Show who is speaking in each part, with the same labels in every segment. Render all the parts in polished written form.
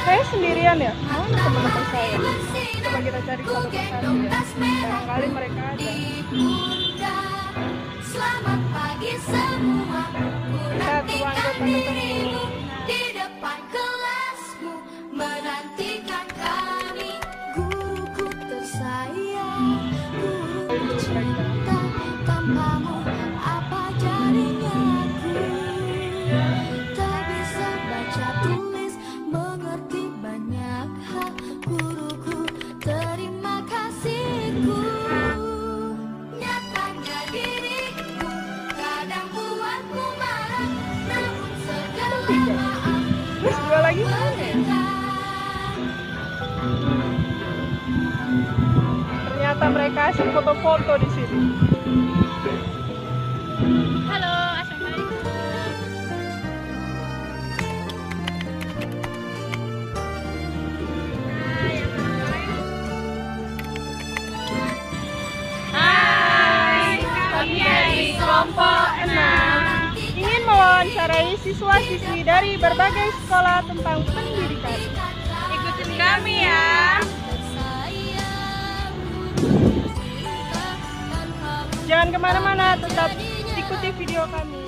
Speaker 1: Saya sendirian ya? Mana teman-teman saya? Coba kita cari satu persatu ya. Barangkali mereka ada.
Speaker 2: Selamat pagi semua.
Speaker 1: Kita tuang kota ketemu.
Speaker 2: Di depan kelasmu menantikan kami. Guruku tersayang, guruku cinta, tanpamu apa jadinya aku? Tak bisa baca tulis, mengerti banyak hal. Guruku, terima kasihku. Nyatanya diriku kadang buatku marah, namun segala maaf.
Speaker 1: Terus dua lagi mana ya? Ternyata mereka asik foto-foto di sini.
Speaker 3: Halo, assalamualaikum. Hai, kami dari kelompok 6
Speaker 1: Ingin mewawancarai siswa-siswi dari berbagai sekolah tentang pendidikan.
Speaker 3: ikutin kami ya.
Speaker 1: Jangan kemana-mana, tetap ikuti video kami.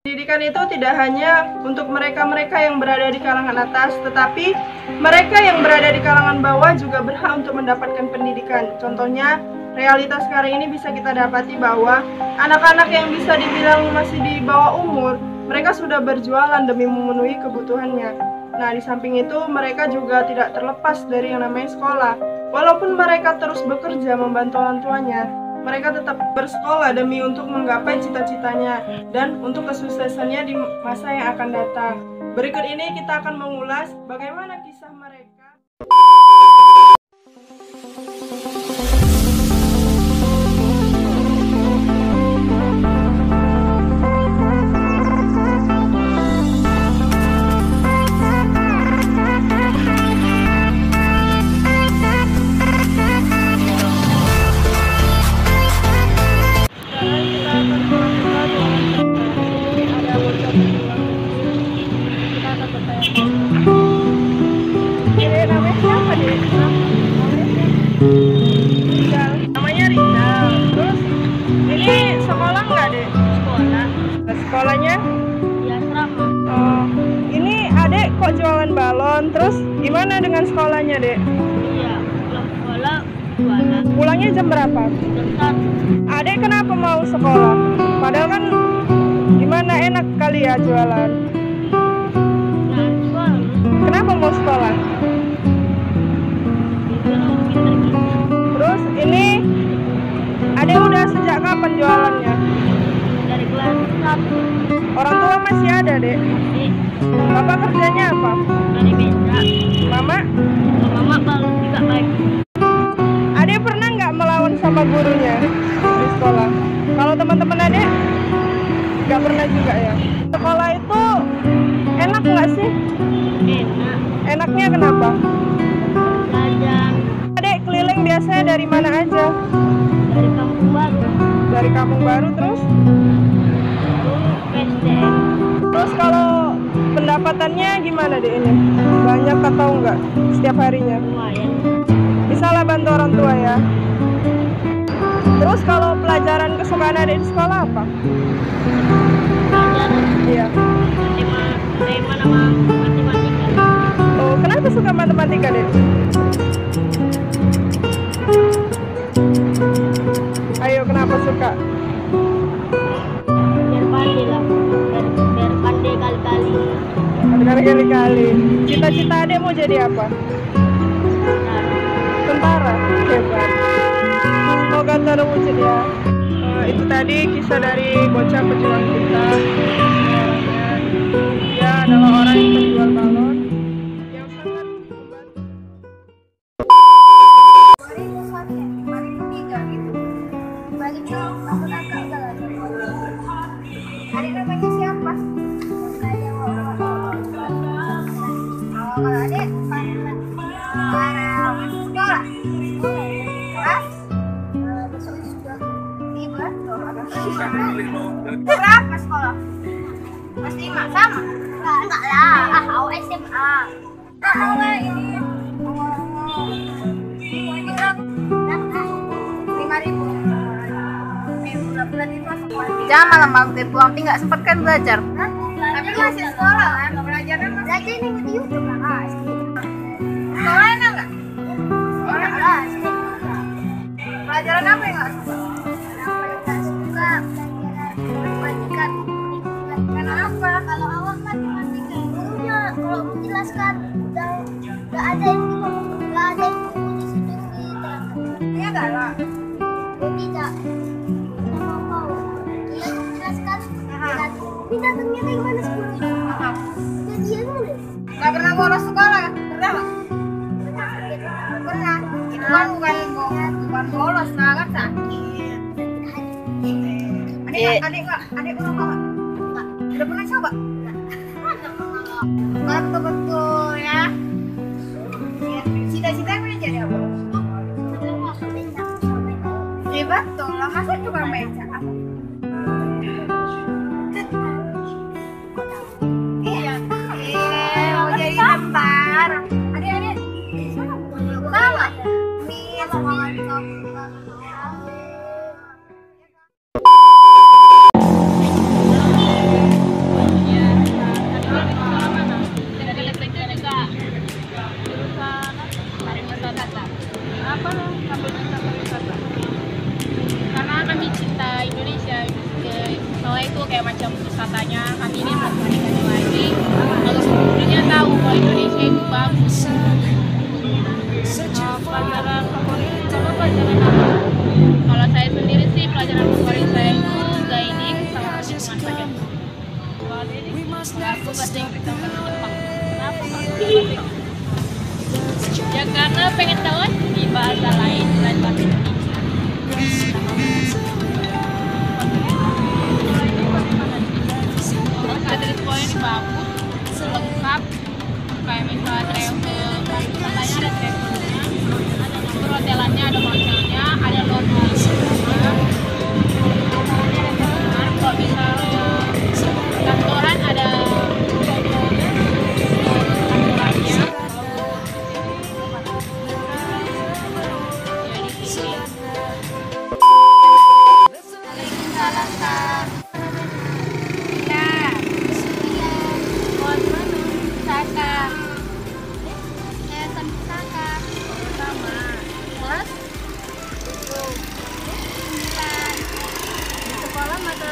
Speaker 1: Pendidikan itu tidak hanya untuk mereka-mereka yang berada di kalangan atas, tetapi mereka yang berada di kalangan bawah juga berhak untuk mendapatkan pendidikan. Contohnya, realitas sekarang ini bisa kita dapati bahwa anak-anak yang bisa dibilang masih di bawah umur, mereka sudah berjualan demi memenuhi kebutuhannya. Nah, di samping itu mereka juga tidak terlepas dari yang namanya sekolah. Walaupun mereka terus bekerja membantu orang tuanya, mereka tetap bersekolah demi untuk menggapai cita-citanya dan untuk kesuksesannya di masa yang akan datang. Berikut ini kita akan mengulas bagaimana kisah mereka. Namanya Rizal. Terus ini sekolah nggak deh?
Speaker 3: Sekolah
Speaker 1: Sekolahnya?
Speaker 3: ya asrama.
Speaker 1: Oh, ini adek kok jualan balon. Terus gimana dengan sekolahnya dek?
Speaker 3: Iya, pulang sekolah jualan
Speaker 1: Pulangnya jam berapa?
Speaker 3: jam 1.
Speaker 1: Adek kenapa mau sekolah? Padahal kan gimana enak kali ya jualan.
Speaker 3: Nah, sekolah
Speaker 1: Kenapa mau sekolah?
Speaker 3: biar lebih pintar gitu.
Speaker 1: Terus ini adek udah sejak kapan jualannya?
Speaker 3: Dari kelas 1
Speaker 1: Orang tua masih ada dek?
Speaker 3: masih
Speaker 1: Bapak kerjanya apa?
Speaker 3: dari beca.
Speaker 1: Mama?
Speaker 3: Mama baru juga pagi.
Speaker 1: Adek pernah nggak melawan sama gurunya di sekolah? Kalau teman-teman adek nggak pernah juga ya? Sekolah itu enak nggak sih?
Speaker 3: Enak
Speaker 1: Enaknya kenapa?
Speaker 3: belajar
Speaker 1: Adek keliling biasanya dari mana aja?
Speaker 3: dari kampung baru
Speaker 1: Dari Kampung Baru terus?
Speaker 3: dulu SD.
Speaker 1: Terus kalau pendapatannya gimana dek ini? Banyak atau enggak setiap harinya?
Speaker 3: Lumayan
Speaker 1: Bisa lah bantu orang tua ya. Terus kalau pelajaran kesukaan adek di sekolah apa?
Speaker 3: belajar
Speaker 1: Iya.
Speaker 3: tema nama matematika.
Speaker 1: Oh, kenapa suka matematika dek? Ayo, kenapa suka?
Speaker 3: Biar pandai lah, biar pandai kali-kali.
Speaker 1: Berkali-kali. Cita-cita adek mau jadi apa?
Speaker 3: Nah,
Speaker 1: Tentara. Hebat. Semoga terwujud ya. Itu tadi kisah dari bocah pejuang kita. Dia adalah orang yang menjual balon yang sangat membantu.
Speaker 2: Adik namanya siapa?
Speaker 4: Berapa sekolah? Kelas 5 sama?
Speaker 3: Enggak lah, awal SMA.
Speaker 4: Awal ini.
Speaker 5: Jangan malam maghrib pulang, nggak sempat kan belajar.
Speaker 4: Tapi masih sekolah kan? Belajarnya masih.
Speaker 3: Belajar ini di YouTube lah.
Speaker 4: Sekolah enak nggak?
Speaker 3: Enak lah.
Speaker 4: Pelajaran apa yang nggak suka?
Speaker 3: Nggak suka pelajaran matematika.
Speaker 4: Kenapa?
Speaker 3: Kalau awal matematika gurunya kalau menjelaskan nggak ada yang nggak ada yang di situ diterangkan.
Speaker 4: Ini galak.
Speaker 3: Oh tidak. Mau dia menjelaskan kita ternyata yang mana sepuluh itu. Jadi dia nulis.
Speaker 4: Nggak pernah bolos sekolah? Pernah nggak? Pernah. Itu kan bukan bolos lah, kan sakit. Adik pernah nggak? Udah pernah coba? Betul-betul ya. Cita-cita pengen jadi apa? Ya betul lah, masa cuma meja? Iya, mau jadi gambar. Adik-adik, sama.
Speaker 5: Apa lo ngambil jurusan pariwisata? Karena kami cinta Indonesia, soalnya itu kayak macam wisatanya kami ini mau balik lagi. Kalau seluruhnya tahu kalau Indonesia itu bagus. Pelajaran favorit, kalau pelajaran apa? Kalau saya sendiri sih pelajaran favorit saya itu guiding sama perhitungan paket. Kalau ini aku bahasa Inggris sama bahasa Jepang. Kenapa kalau bahasa Inggris? Ya karena pengen tahu di bahasa lain selain bahasa Indonesia. Terus ada di sekolah ini bagus, lengkap. Kayak misalnya travel, katanya ada travelnya, ada nomor hotelannya, ada hotelnya, ada laundry-nya. Kalau misalnya kantoran ada kantorannya.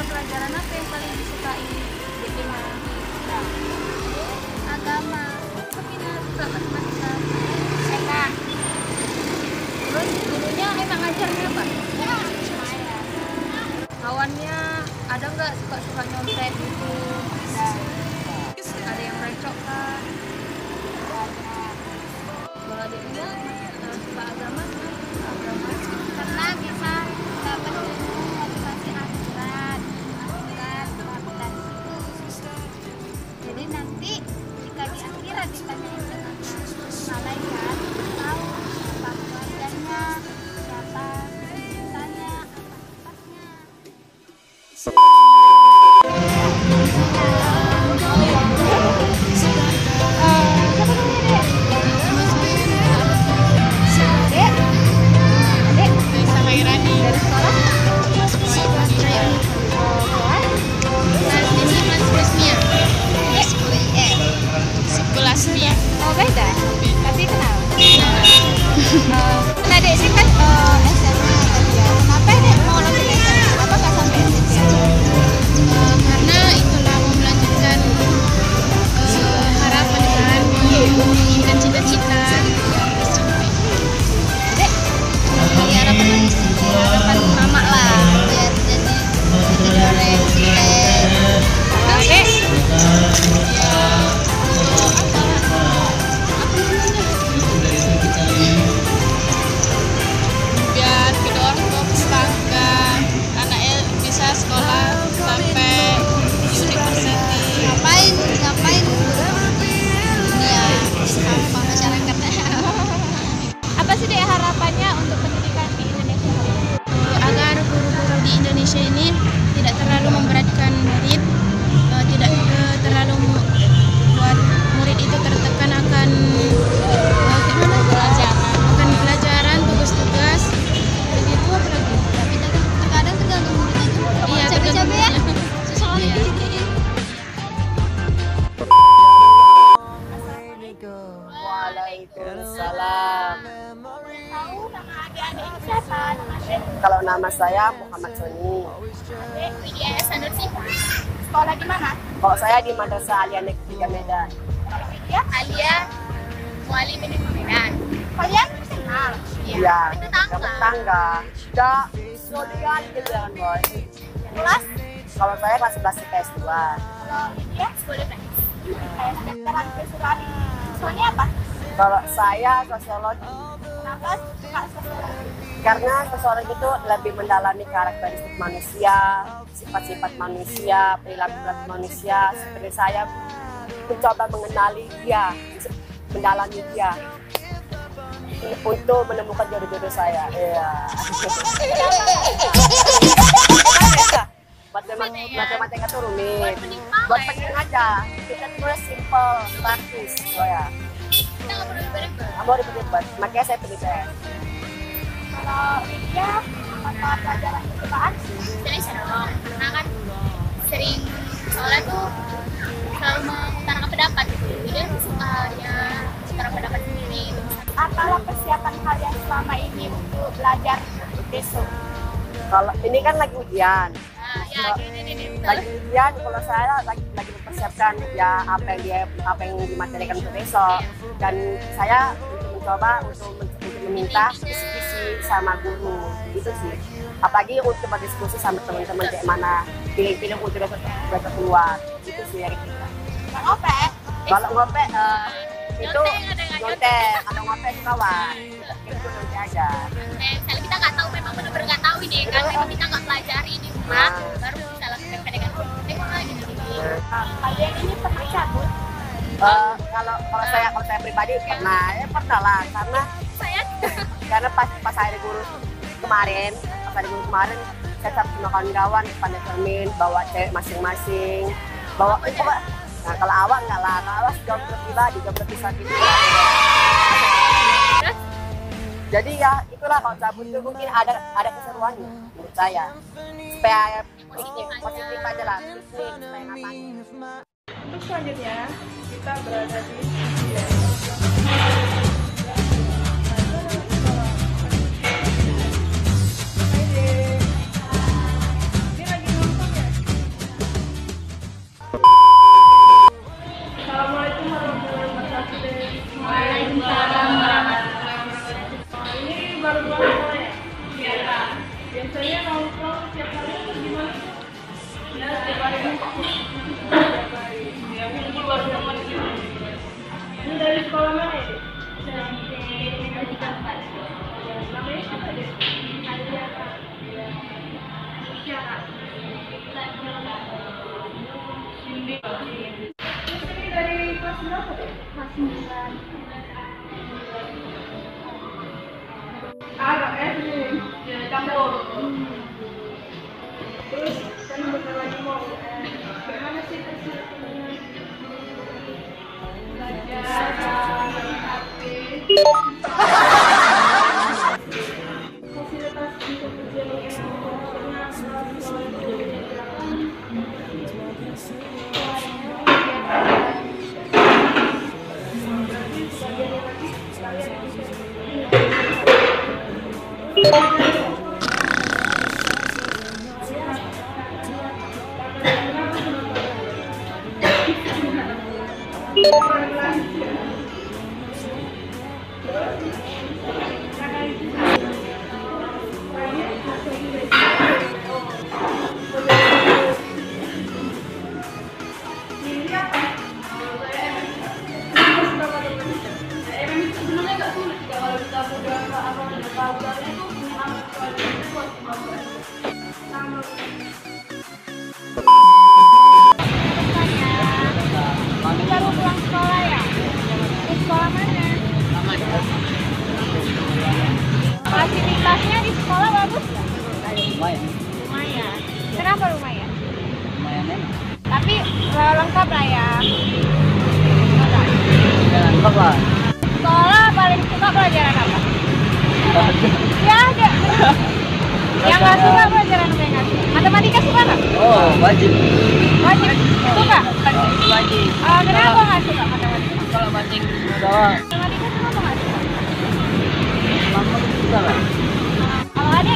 Speaker 5: Pelajaran apa yang paling disukai?
Speaker 3: Agama.
Speaker 5: Minat suka matematika. Enak. Terus gurunya enak ngajarnya apa?
Speaker 3: Ya, lumayan.
Speaker 5: Kawannya ada nggak suka nyontek gitu? Ada yang recok kan? Kalau adiknya suka agama?
Speaker 3: Karena bisa dapat ilmu motivasi akhirat, akhirat, dan jadi nanti jika di akhirat ditanyain dengan malaikat, tahu siapa keluarganya, siapa cintanya, apa sifatnya.
Speaker 5: Oh beda? Tapi kenal? Nah dek sih kan SMA tadi ya. Kenapa dek mau lanjut SMA? Kenapa nggak sampai SMP?
Speaker 6: Karena itulah Nama saya Muhammad Soni.
Speaker 5: Widya Sanusi. Sekolah di mana?
Speaker 6: Kalau saya di Madrasah Alia Negeri 3 Medan.
Speaker 5: Kalau Widya? Alia Mualim Negeri Medan. Kalian kenal?
Speaker 6: Iya.
Speaker 5: Itu
Speaker 6: Kamu tetangga. Sudah solian gitu kan boy.
Speaker 5: Kelas?
Speaker 6: Kalau saya kelas 11 IPS 2.
Speaker 5: Kalau Widya? Sekolah Friends. Saya sekarang kesukaan. Soalnya apa?
Speaker 6: Kalau saya sosiologi.
Speaker 5: Kenapa suka sosiologi?
Speaker 6: Karena sosiologi itu lebih mendalami karakteristik manusia, sifat-sifat manusia, perilaku manusia. Seperti saya mencoba mengenali dia, mendalami dia untuk menemukan jodoh-jodoh saya. Iya. Matematika itu rumit. Buat penting aja. Kita tuh simple, praktis. Oh ya.
Speaker 5: Kita nggak perlu ribet-ribet.
Speaker 6: Kamu ribet-ribet. Makanya saya pilih PS.
Speaker 5: Kalau Widya, mata pelajaran kesukaan? Jadi dong, karena kan sering soalnya tuh selalu mengutarakan pendapat gitu. Widya suka ya utara pendapat sendiri. Apalah persiapan kalian selama ini untuk belajar besok?
Speaker 6: Kalau ini kan lagi ujian.
Speaker 5: Nah, ya ini.
Speaker 6: Lagi ujian, kalau saya lagi mempersiapkan ya apa yang dimaterikan untuk besok. Dan saya mencoba untuk meminta diskusi sama guru gitu sih. Apalagi untuk berdiskusi sama teman-teman kayak mana pilih-pilih untuk besok keluar gitu sih dari kita. Kalau ngopek itu nyontek, kalau ngopek di bawah itu nanti aja.
Speaker 5: Misalnya kita nggak tahu, memang benar-benar nggak tahu ini kan, memang kita nggak pelajari di rumah, baru bisa lakukan dengan tengok lagi di sini. Kalian ini pernah cabut?
Speaker 6: Kalau saya pribadi pernah lah karena pas hari guru kemarin saya sama kawan-kawan pada cermin bawa cewek masing-masing bawa nah kalau awak enggak lah, kalau awak jam lebih sakit jadi ya itulah kalau cabut itu mungkin ada keseruannya menurut saya supaya positif aja lah supaya ngapain.
Speaker 1: Untuk selanjutnya kita berada di Assalamualaikum warahmatullahi wabarakatuh. Waalaikumsalam warahmatullahi wabarakatuh. Ini baru pulang sekolah ya? Iya. Biasanya nongkrong setiap hari atau gimana? Ya, setiap hari nongkrong. Ya, mungkin baru teman gitu. Ini dari sekolah mana ya? Namanya siapa ya? Ini dari kelas berapa deh? Kelas 9. Agak SD. Ya, campur. Terus kan bentar lagi mau gimana sih persiapannya? Belajar HP. Fasilitas untuk ujian yang maksudnya baru pulang sekolah ya? Di sekolah mana? Fasilitasnya di sekolah bagus nggak? Lumayan. Kenapa lumayan? Tapi lengkap lah ya.
Speaker 6: Lengkap lah.
Speaker 5: Sekolah paling suka pelajaran apa? Ya ada. Yang nggak suka pelajaran apa yang nggak suka? Matematika suka nggak?
Speaker 6: Oh, wajib.
Speaker 5: Wajib. Suka?
Speaker 6: Wajib.
Speaker 5: Kenapa nggak suka matematika?
Speaker 6: Kalau baca Inggris doang.
Speaker 5: Matematika kenapa nggak suka?
Speaker 6: Lama juga lah.
Speaker 5: Kalau ada?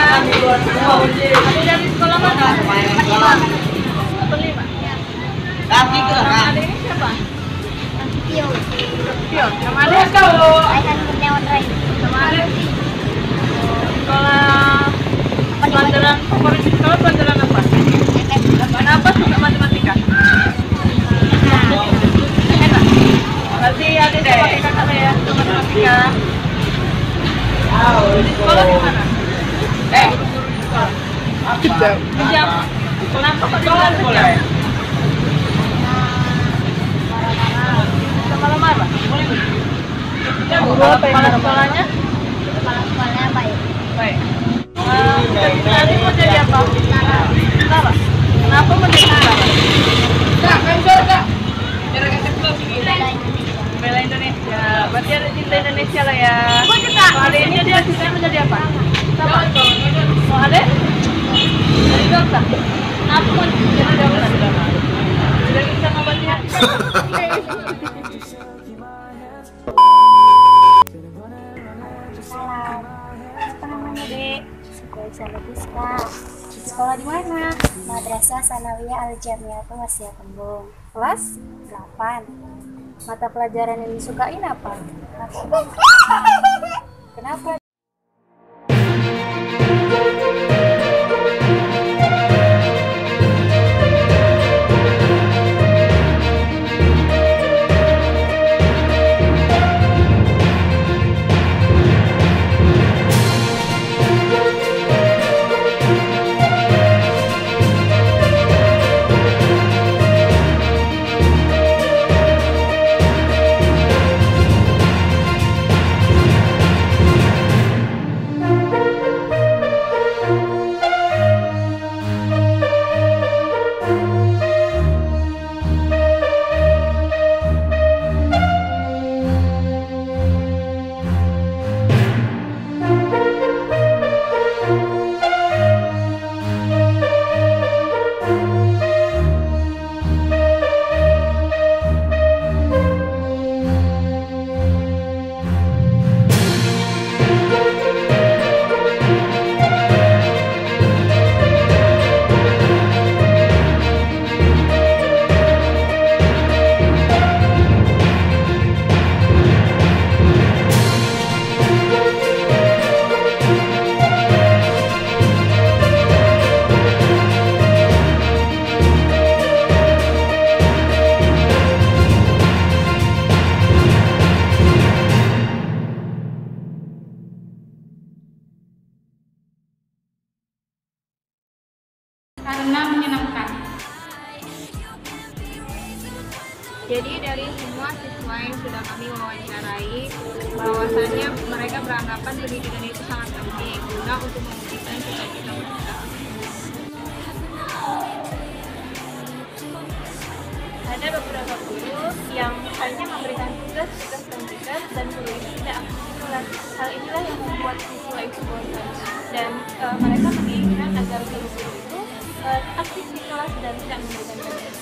Speaker 5: Adik dari sekolah mana? 45.
Speaker 7: Kaki ke
Speaker 5: Adik ini siapa?
Speaker 3: Tio.
Speaker 5: Tio. Sama adik kau.
Speaker 3: Aihan Kurniawan Rai.
Speaker 5: Sama adik. Sekolah pelajaran favorit sekolah pelajaran apa? Kenapa suka matematika? Enak. Berarti adik sama kakak kakak ya suka matematika. Di sekolah di mana? Guru-guru di sekolah. Kejam. Kenapa kok dibilang kejam? Suka marah? Boleh nggak? Kepala sekolahnya?
Speaker 3: Kepala sekolahnya baik.
Speaker 5: Baik. Nanti mau jadi apa? Tentara. Kenapa mau jadi tentara? Bela Indonesia. Berarti ada cinta Indonesia lah ya. Hari ini dia cinta menjadi apa? Sama. Mau ada? Jadi dokter. Kenapa mau jadi dokter? Sudah bisa ngobati hati.
Speaker 3: Salam. Apa namanya, Dek? Saya Rizka. Sekolah di mana? Madrasah Sanawiyah Al Jamiatul Wasiyah Tembung. Kelas 8. Mata pelajaran yang disukain apa? Kenapa?
Speaker 5: Karena menyenangkan.
Speaker 4: Jadi dari semua siswa yang sudah kami wawancarai, bahwasannya mereka beranggapan pendidikan itu sangat penting guna untuk mewujudkan cita-cita mereka.
Speaker 5: Ada beberapa guru yang hanya memberikan tugas dan guru ini tidak aktif di kelas. Hal inilah yang membuat siswa itu bosan dan mereka menginginkan agar guru-guru itu aktif di kelas dan tidak memberikan tugas.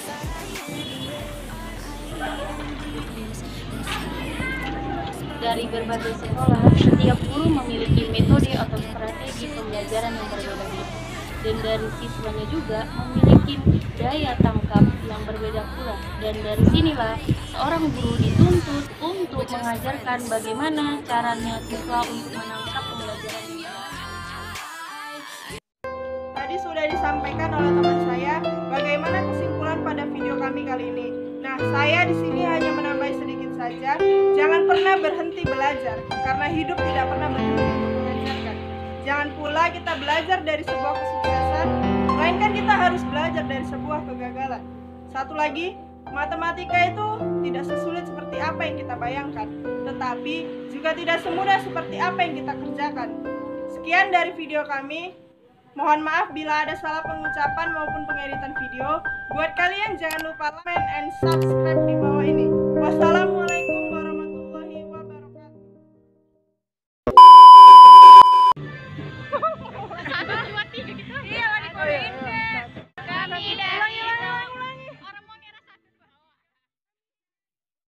Speaker 5: Dari berbagai sekolah, setiap guru memiliki metode atau strategi pembelajaran yang berbeda-beda. Dan dari siswanya juga memiliki daya tangkap yang berbeda pula. Dan dari sinilah seorang guru dituntut untuk mengajarkan bagaimana caranya siswa untuk menangkap pembelajaran ini.
Speaker 1: Tadi sudah disampaikan oleh teman saya bagaimana kesimpulan pada video kami kali ini. Nah, saya di sini hanya menambah sedikit saja. Jangan pernah berhenti belajar, karena hidup tidak pernah berhenti untuk mengajarkan. Jangan pula kita belajar dari sebuah kesuksesan, melainkan kita harus belajar dari sebuah kegagalan. Satu lagi, matematika itu tidak sesulit seperti apa yang kita bayangkan, tetapi juga tidak semudah seperti apa yang kita kerjakan. Sekian dari video kami. Mohon maaf bila ada salah pengucapan maupun pengeditan video. Buat kalian jangan lupa like and subscribe di bawah ini. Wassalamualaikum warahmatullahi wabarakatuh.
Speaker 5: Iya,